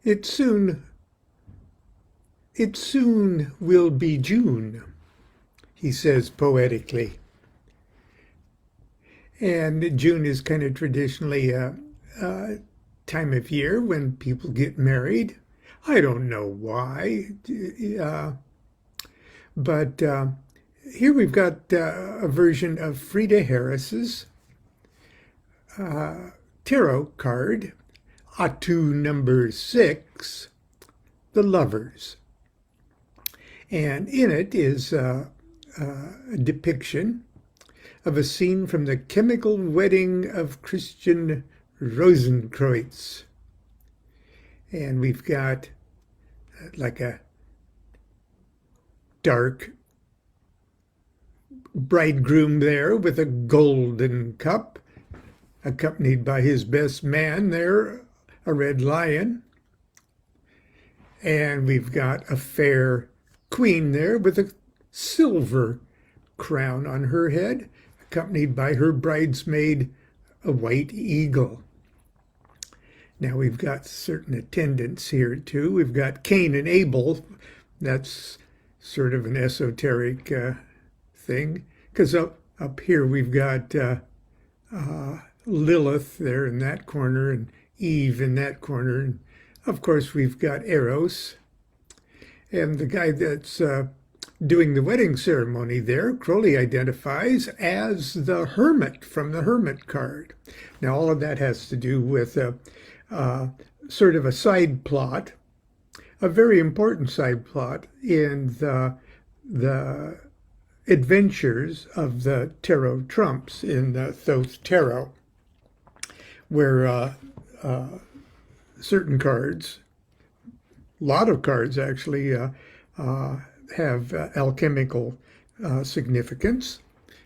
It soon, it soon will be June, he says poetically. And June is kind of traditionally a time of year when people get married. I don't know why, but here we've got a version of Frida Harris's tarot card, Atu number 6, The Lovers. And in it is a depiction of a scene from the chemical wedding of Christian Rosenkreuz. And we've got like a dark bridegroom there with a golden cup, accompanied by his best man there, a red lion. And we've got a fair queen there with a silver crown on her head, accompanied by her bridesmaid, a white eagle. Now we've got certain attendants here too. We've got Cain and Abel. That's sort of an esoteric thing, because up here we've got Lilith there in that corner and Eve in that corner. And of course we've got Eros. And the guy that's doing the wedding ceremony there, Crowley identifies as the hermit from the hermit card. Now all of that has to do with sort of a side plot, a very important side plot in the adventures of the tarot trumps in the Thoth Tarot, where certain cards, a lot of cards actually, have alchemical significance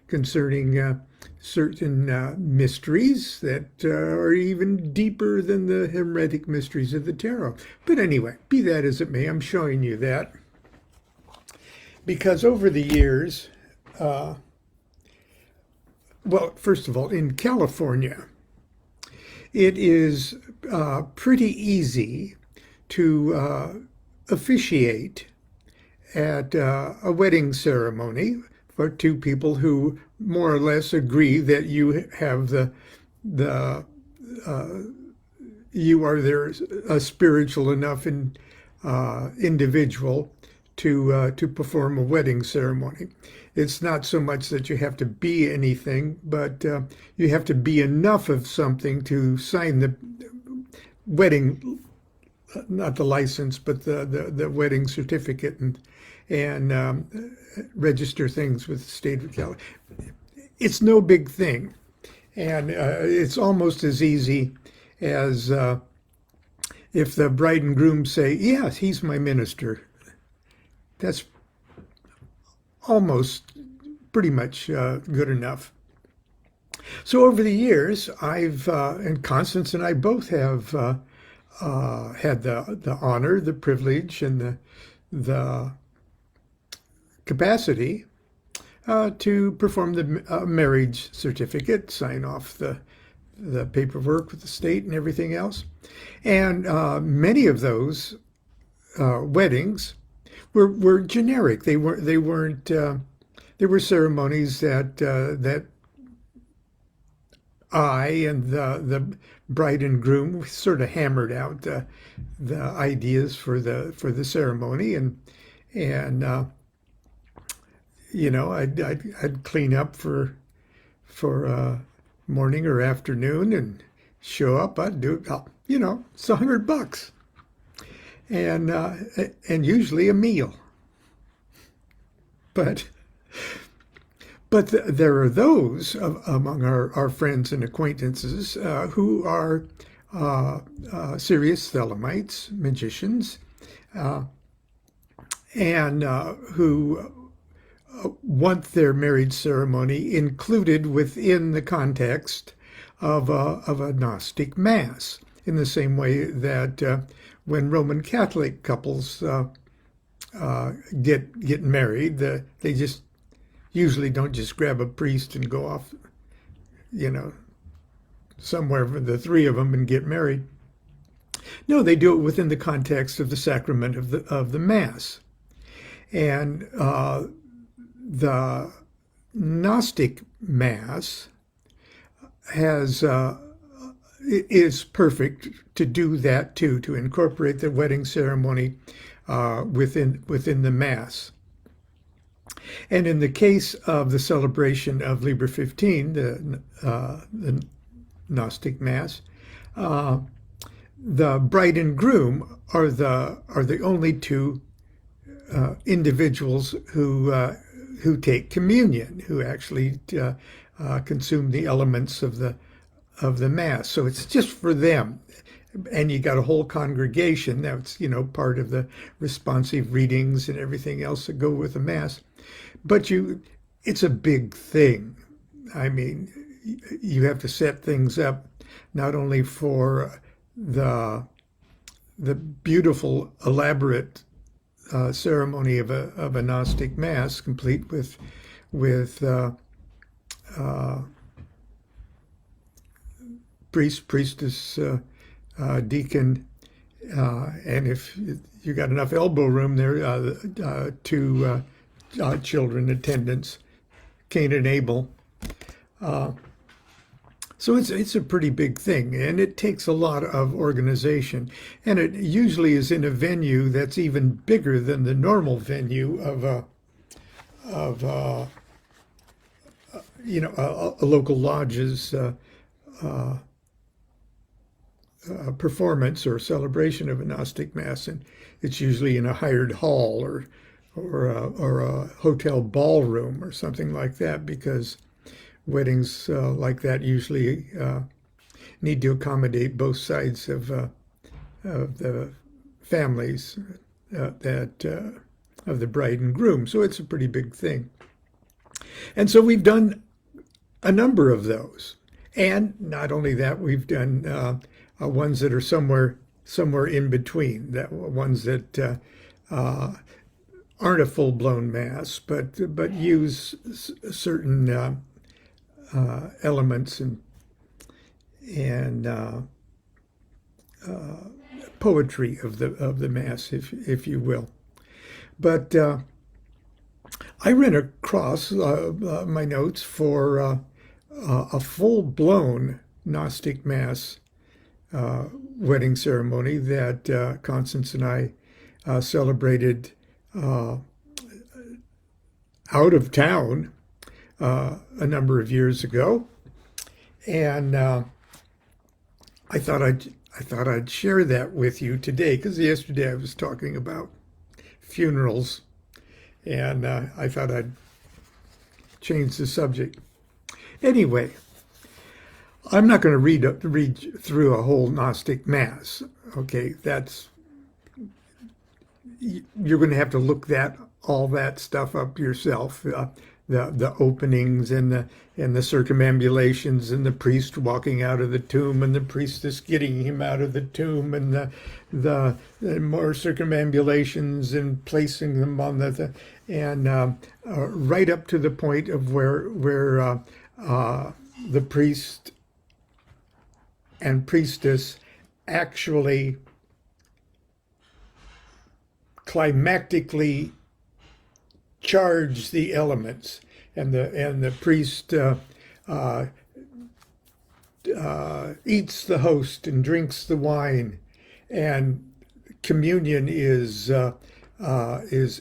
concerning certain mysteries that are even deeper than the hermetic mysteries of the tarot. But anyway, be that as it may, I'm showing you that because over the years, well, first of all, in California, it is pretty easy to officiate at a wedding ceremony for two people who more or less agree that you have you are there a spiritual enough individual to perform a wedding ceremony. It's not so much that you have to be anything, but you have to be enough of something to sign the wedding, not the license, but the wedding certificate and register things with the state of California. It's no big thing. And it's almost as easy as if the bride and groom say, yes, he's my minister. That's almost pretty much good enough. So over the years, and Constance and I both have had the honor, the privilege, and the capacity to perform the marriage certificate, sign off the paperwork with the state and everything else. And many of those weddings were generic. They weren't. There were ceremonies that I and the bride and groom sort of hammered out the ideas for the ceremony, and you know, I'd clean up for morning or afternoon and show up. I'd do it. You know, it's $100, and usually a meal. But there are those among our friends and acquaintances who are serious Thelemites, magicians, and who want their marriage ceremony included within the context of a Gnostic Mass, in the same way that when Roman Catholic couples get married, they just usually don't just grab a priest and go off, you know, somewhere for the three of them and get married. No, they do it within the context of the sacrament of the Mass. And the Gnostic Mass is perfect to do that too, to incorporate the wedding ceremony within the Mass. And in the case of the celebration of Liber 15, the Gnostic Mass, the bride and groom are the only two individuals who take communion, who actually consume the elements of the Mass. So it's just for them. And you got a whole congregation that's, part of the responsive readings and everything else that go with the Mass. But it's a big thing. I mean, you have to set things up not only for the beautiful, elaborate ceremony of a Gnostic Mass, complete with priest, priestess, deacon, and if you got enough elbow room there, two children attendants, Cain and Abel. So it's a pretty big thing, and it takes a lot of organization, and it usually is in a venue that's even bigger than the normal venue of a local lodge's performance or celebration of a Gnostic Mass, and it's usually in a hired hall or a hotel ballroom or something like that, because weddings like that usually need to accommodate both sides of the families of the bride and groom. So it's a pretty big thing. And so we've done a number of those. And not only that, we've done ones that are somewhere in between, that ones that aren't a full-blown Mass, but use certain elements and poetry of the Mass, if you will. But I ran across my notes for a full-blown Gnostic Mass wedding ceremony that Constance and I celebrated out of town a number of years ago, and I thought I'd share that with you today, because yesterday I was talking about funerals, and I thought I'd change the subject. Anyway, I'm not going to read through a whole Gnostic Mass. Okay, you're going to have to look all that stuff up yourself. The openings and the circumambulations and the priest walking out of the tomb and the priestess getting him out of the tomb and the more circumambulations and placing them on right up to the point of where the priest and priestess actually climactically charge the elements, and the priest eats the host and drinks the wine, and communion is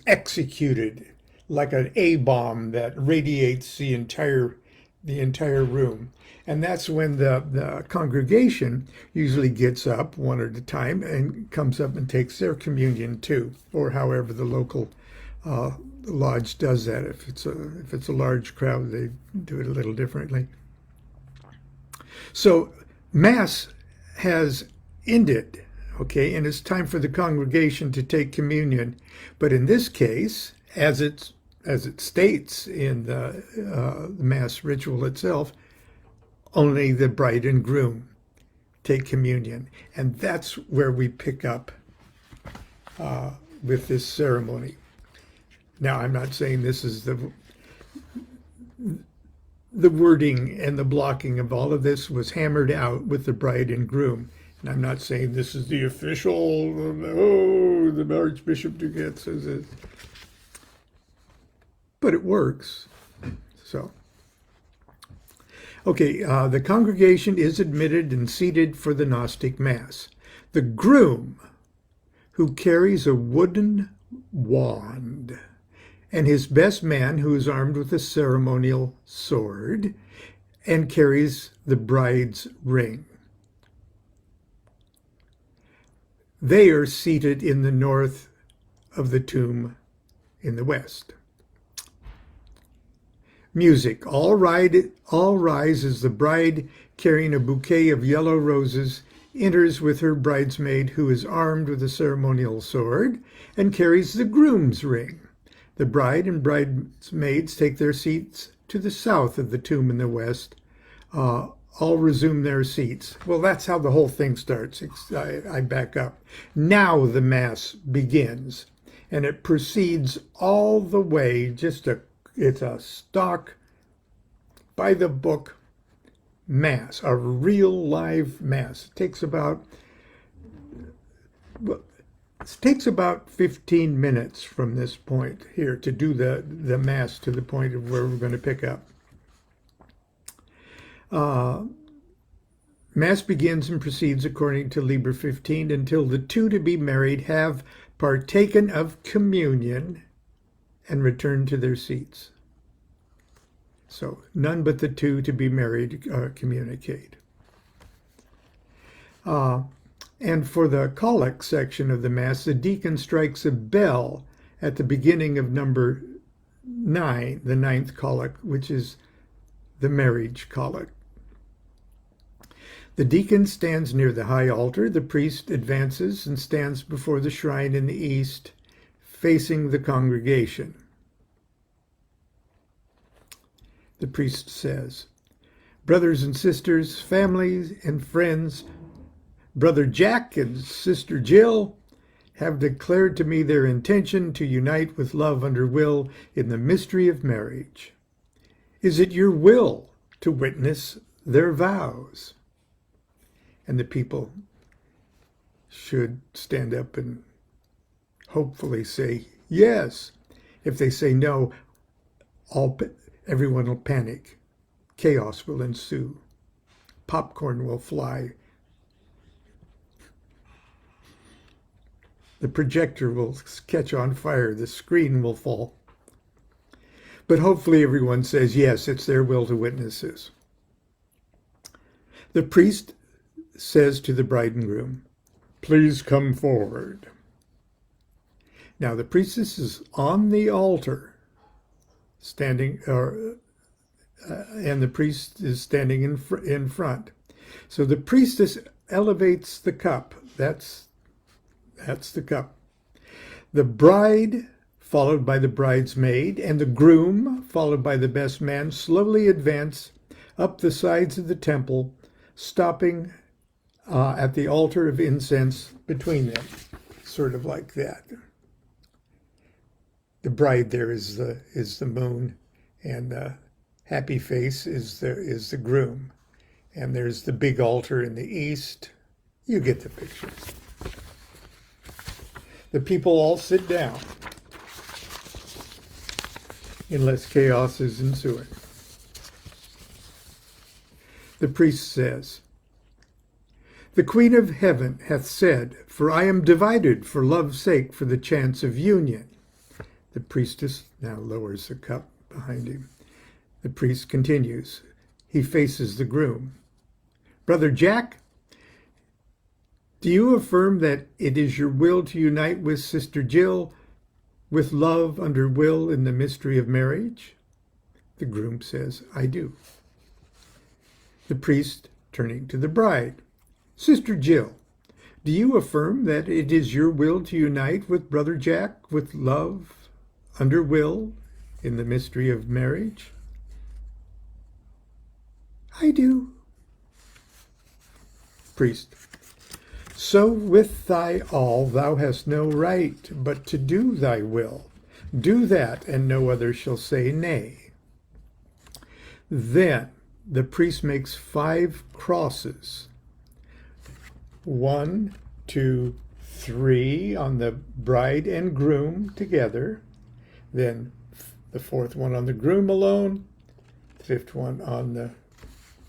executed like an A-bomb that radiates the entire room. And that's when the congregation usually gets up one at a time and comes up and takes their communion too, or however the local lodge does that. If it's a large crowd, they do it a little differently. So Mass has ended, okay, and it's time for the congregation to take communion. But in this case, as it states in the Mass ritual itself, only the bride and groom take communion. And that's where we pick up with this ceremony. Now, I'm not saying this is the wording and the blocking of all of this was hammered out with the bride and groom. And I'm not saying this is the official, oh, the Archbishop DuQuette says it. But it works. So, okay, the congregation is admitted and seated for the Gnostic Mass. The groom, who carries a wooden wand, and his best man, who is armed with a ceremonial sword and carries the bride's ring. They are seated in the north of the tomb in the west. Music. All rise as the bride, carrying a bouquet of yellow roses, enters with her bridesmaid, who is armed with a ceremonial sword and carries the groom's ring. The bride and bridesmaids take their seats to the south of the tomb in the west. All resume their seats. Well, that's how the whole thing starts. I back up. Now the Mass begins, and it proceeds all the way. It's a stock, by the book Mass, a real live Mass. It takes about 15 minutes from this point here to do the Mass to the point of where we're going to pick up. Mass begins and proceeds according to Liber 15 until the two to be married have partaken of communion and returned to their seats. So none but the two to be married communicate. And for the collect section of the Mass, the deacon strikes a bell at the beginning of number 9, the 9th collect, which is the marriage collect. The deacon stands near the high altar. The priest advances and stands before the shrine in the east, facing the congregation. The priest says, "Brothers and sisters, families and friends, Brother Jack and Sister Jill have declared to me their intention to unite with love under will in the mystery of marriage. Is it your will to witness their vows?" And the people should stand up and hopefully say yes. If they say no, everyone will panic. Chaos will ensue. Popcorn will fly. The projector will catch on fire. The screen will fall. But hopefully everyone says yes, it's their will to witness this. The priest says to the bride and groom, "Please come forward." Now the priestess is on the altar, standing, and the priest is standing in front. So the priestess elevates the cup. That's the cup. The bride, followed by the bridesmaid, and the groom, followed by the best man, slowly advance up the sides of the temple, stopping at the altar of incense between them, sort of like that. The bride there is the moon, and the happy face is the groom, and there's the big altar in the east. You get the picture. The people all sit down, unless chaos is ensuing. The priest says, "The Queen of Heaven hath said, for I am divided for love's sake for the chance of union." The priestess now lowers the cup behind him. The priest continues. He faces the groom. "Brother Jack, do you affirm that it is your will to unite with Sister Jill with love under will in the mystery of marriage?" The groom says, "I do." The priest, turning to the bride, "Sister Jill, do you affirm that it is your will to unite with Brother Jack with love under will in the mystery of marriage?" "I do." Priest, "So with thy all thou hast no right but to do thy will. Do that, and no other shall say nay." Then the priest makes 5 crosses 1, 2, 3 on the bride and groom together. Then the fourth one on the groom alone. The fifth one on the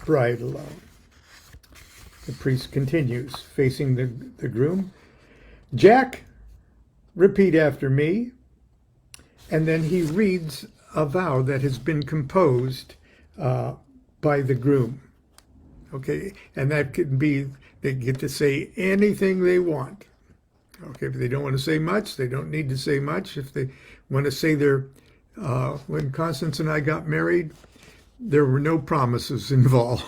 bride alone. The priest continues, facing the groom. Jack, repeat after me. And then he reads a vow that has been composed by the groom. Okay, and that could be, they get to say anything they want. Okay, if they don't want to say much, they don't need to say much. If they want to say when Constance and I got married, there were no promises involved.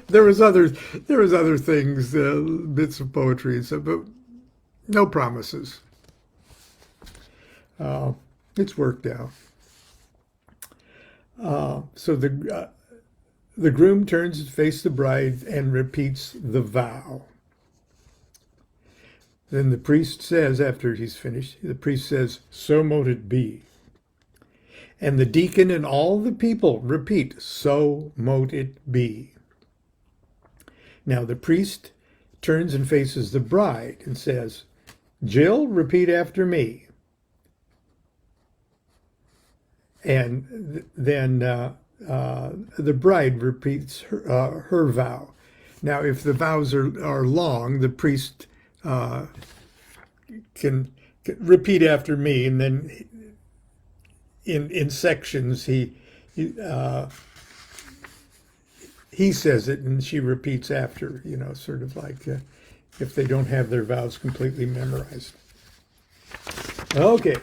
there was other things, bits of poetry, but no promises. It's worked out. So the groom turns to face the bride and repeats the vow. Then the priest says, after he's finished, the priest says, so mote it be. And the deacon and all the people repeat, so mote it be. Now the priest turns and faces the bride and says, Jill, repeat after me. And then the bride repeats her vow. Now, if the vows are long, the priest can repeat after me, and then in sections he says it and she repeats after, sort of like if they don't have their vows completely memorized. Okay.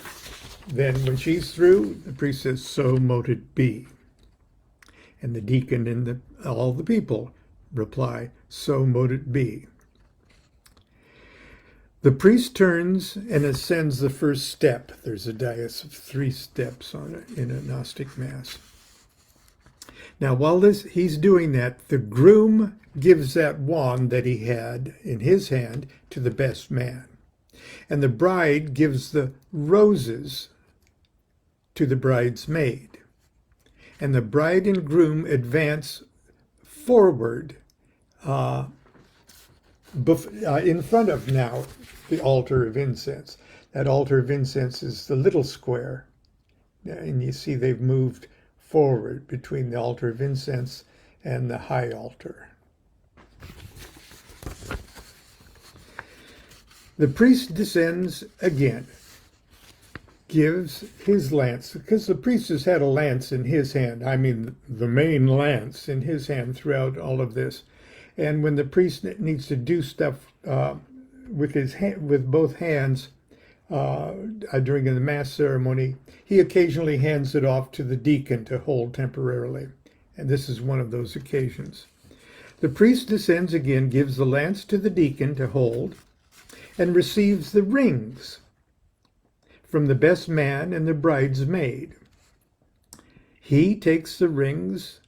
Then when she's through, the priest says, so mote it be. And the deacon and all the people reply, so mote it be. The priest turns and ascends the first step. There's a dais of 3 steps on it in a Gnostic Mass. Now, while he's doing that, the groom gives that wand that he had in his hand to the best man. And the bride gives the roses to the bride's maid. And the bride and groom advance forward in front of now the altar of incense. That altar of incense is the little square. And you see they've moved forward between the altar of incense and the high altar. The priest descends again, gives his lance, because the priest has had a lance in his hand, the main lance in his hand throughout all of this. And when the priest needs to do stuff with both hands during the Mass ceremony, he occasionally hands it off to the deacon to hold temporarily. And this is one of those occasions. The priest descends again, gives the lance to the deacon to hold, and receives the rings from the best man and the bride's maid. He takes the rings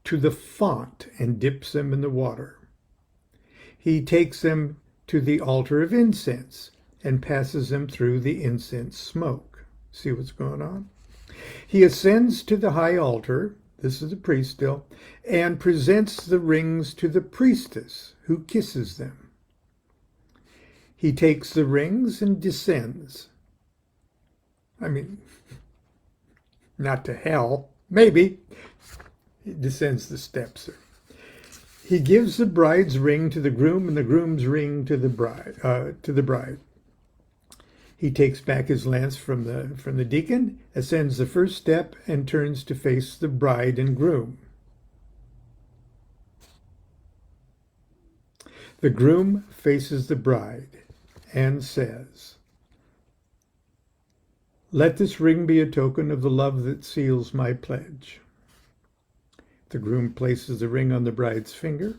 to the font and dips them in the water. He takes them to the altar of incense and passes them through the incense smoke. See what's going on? He ascends to the high altar, this is the priest still, and presents the rings to the priestess, who kisses them. He takes the rings and descends. Not to hell, maybe. He descends the steps. He gives the bride's ring to the groom and the groom's ring to the bride. He takes back his lance from the deacon, ascends the first step, and turns to face the bride and groom. The groom faces the bride and says, "Let this ring be a token of the love that seals my pledge." The groom places the ring on the bride's finger.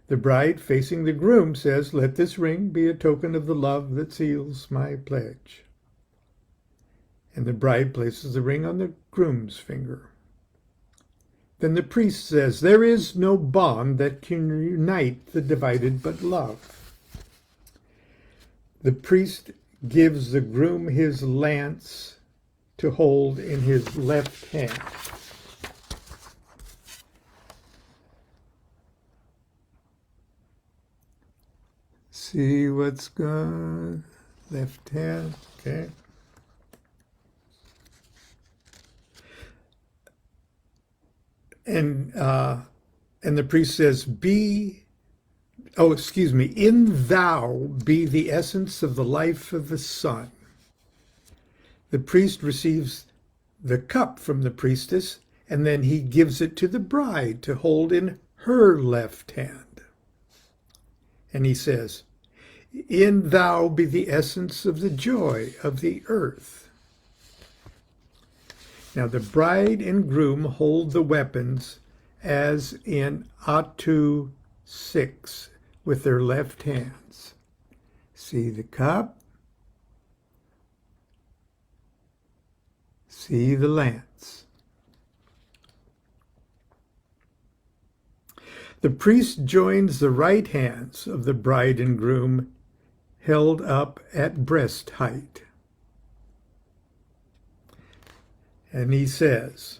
The bride, facing the groom, says, "Let this ring be a token of the love that seals my pledge." And the bride places the ring on the groom's finger. Then the priest says, "There is no bond that can unite the divided but love." The priest gives the groom his lance to hold in his left hand. See what's gone. Left hand. Okay. And the priest says, in thou be the essence of the life of the sun. The priest receives the cup from the priestess, and then he gives it to the bride to hold in her left hand. And he says, in thou be the essence of the joy of the earth. Now the bride and groom hold the weapons as in Atu 6 with their left hands. See the cup. See the lance. The priest joins the right hands of the bride and groom held up at breast height. And he says,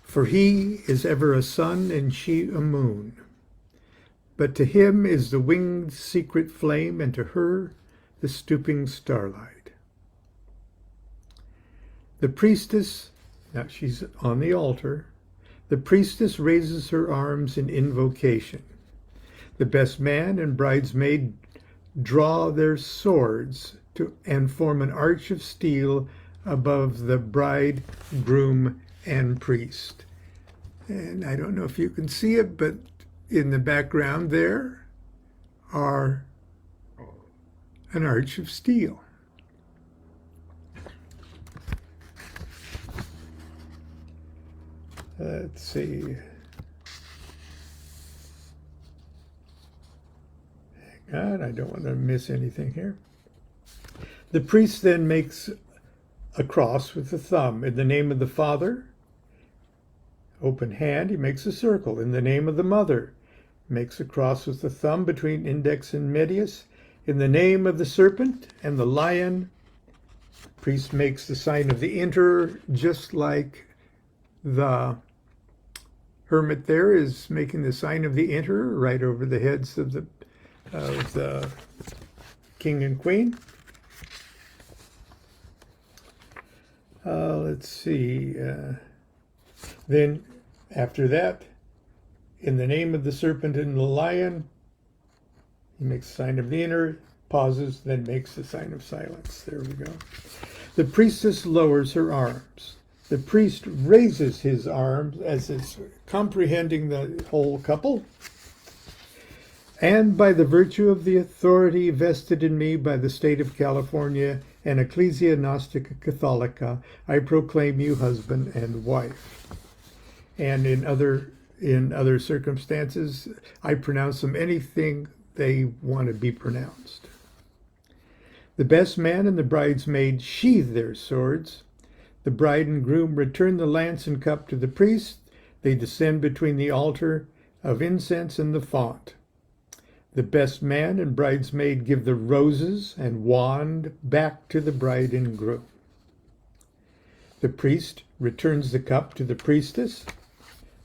for he is ever a sun and she a moon. But to him is the winged secret flame, and to her the stooping starlight. The priestess, now she's on the altar, the priestess raises her arms in invocation. The best man and bridesmaid draw their swords and form an arch of steel above the bride, groom, and priest. And I don't know if you can see it, but in the background there are an arch of steel. Let's see. Hang on, I don't want to miss anything here. The priest then makes a cross with the thumb. In the name of the Father, open hand, he makes a circle. In the name of the Mother, makes a cross with the thumb between index and medius. In the name of the serpent and the lion, the priest makes the sign of the Enter, just like the hermit there is making the sign of the Enter right over the heads of the king and queen. Let's see. Then after that, in the name of the serpent and the lion, he makes the sign of the Enter, pauses, then makes the sign of silence. There we go. The priestess lowers her arms. The priest raises his arms as is comprehending the whole couple. And by the virtue of the authority vested in me by the state of California and Ecclesia Gnostica Catholica, I proclaim you husband and wife. And in other circumstances, I pronounce them anything they want to be pronounced. The best man and the bridesmaid sheathe their swords. The bride and groom return the lance and cup to the priest. They descend between the altar of incense and the font. The best man and bridesmaid give the roses and wand back to the bride and groom. The priest returns the cup to the priestess.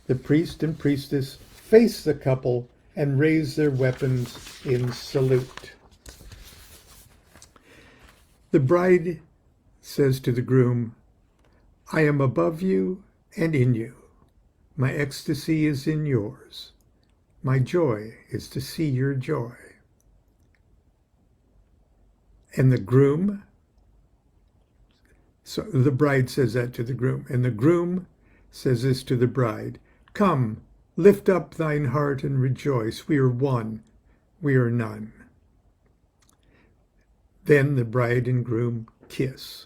The priest and priestess face the couple and raise their weapons in salute. The bride says to the groom, I am above you and in you. My ecstasy is in yours. My joy is to see your joy. And the groom, so the bride says that to the groom, and the groom says this to the bride, come, lift up thine heart and rejoice. We are one, we are none. Then the bride and groom kiss.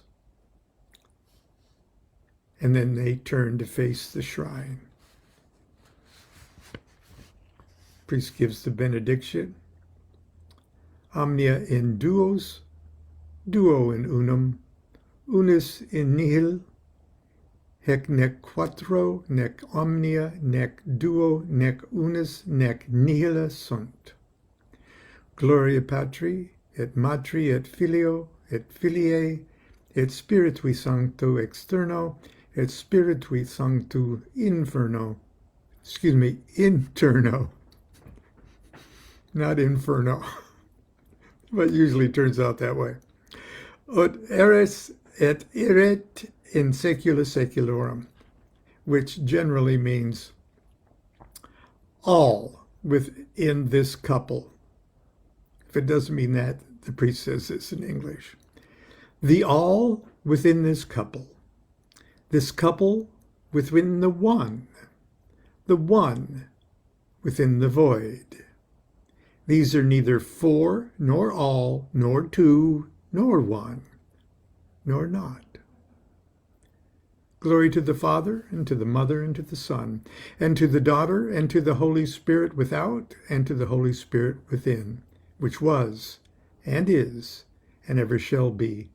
And then they turn to face the shrine. Priest gives the benediction. Omnia in duos, duo in unum, unus in nihil, hec nec quattro, nec omnia, nec duo, nec unus, nec nihila sunt. Gloria Patri, et Matri, et Filio, et Filiae, et Spiritui Sancto externo, et Spiritui Sancto interno. Not inferno. but usually turns out that way. Ut eris et iret in secula seculorum, which generally means all within this couple. If it doesn't mean that, the priest says this in English. The all within this couple within the one within the void. These are neither four, nor all, nor two, nor one, nor not. Glory to the Father, and to the Mother, and to the Son, and to the Daughter, and to the Holy Spirit without, and to the Holy Spirit within, which was, and is, and ever shall be,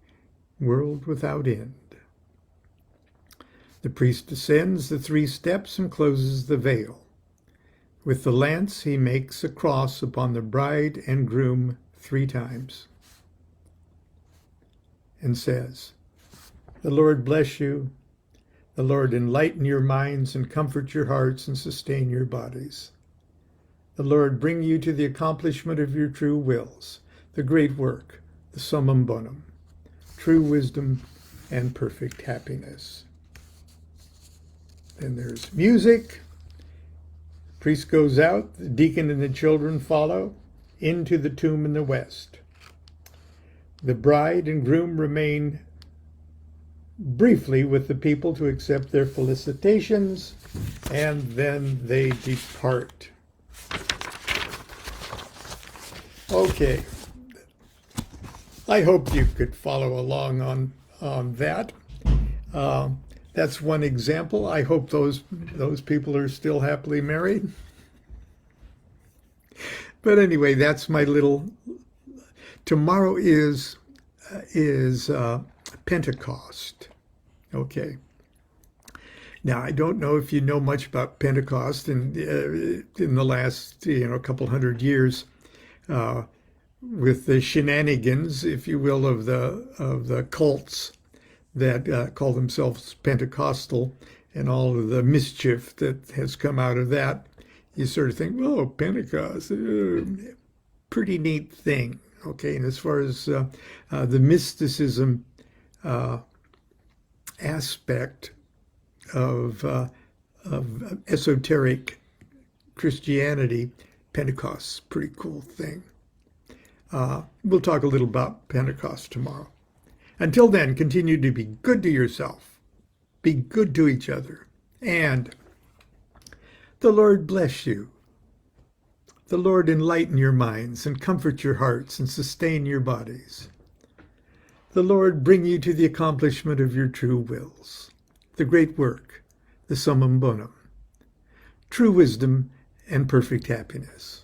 world without end. The priest descends the 3 steps and closes the veil. With the lance he makes a cross upon the bride and groom 3 times and says, "The Lord bless you. The Lord enlighten your minds and comfort your hearts and sustain your bodies. The Lord bring you to the accomplishment of your true wills, the great work, the summum bonum, true wisdom and perfect happiness." Then there's music. Priest goes out, the deacon and the children follow into the tomb in the west. The bride and groom remain briefly with the people to accept their felicitations, and then they depart. Okay, I hope you could follow along on that. That's one example. I hope those people are still happily married. But anyway, that's my little. Tomorrow is Pentecost. Okay. Now I don't know if you know much about Pentecost in the last couple hundred years, with the shenanigans, if you will, of the cults that call themselves Pentecostal, and all of the mischief that has come out of that. You sort of think, oh, Pentecost, pretty neat thing. Okay, and as far as the mysticism aspect of esoteric Christianity, Pentecost's a pretty cool thing. We'll talk a little about Pentecost tomorrow. Until then, continue to be good to yourself, be good to each other, and the Lord bless you. The Lord enlighten your minds and comfort your hearts and sustain your bodies. The Lord bring you to the accomplishment of your true wills, the great work, the summum bonum, true wisdom and perfect happiness.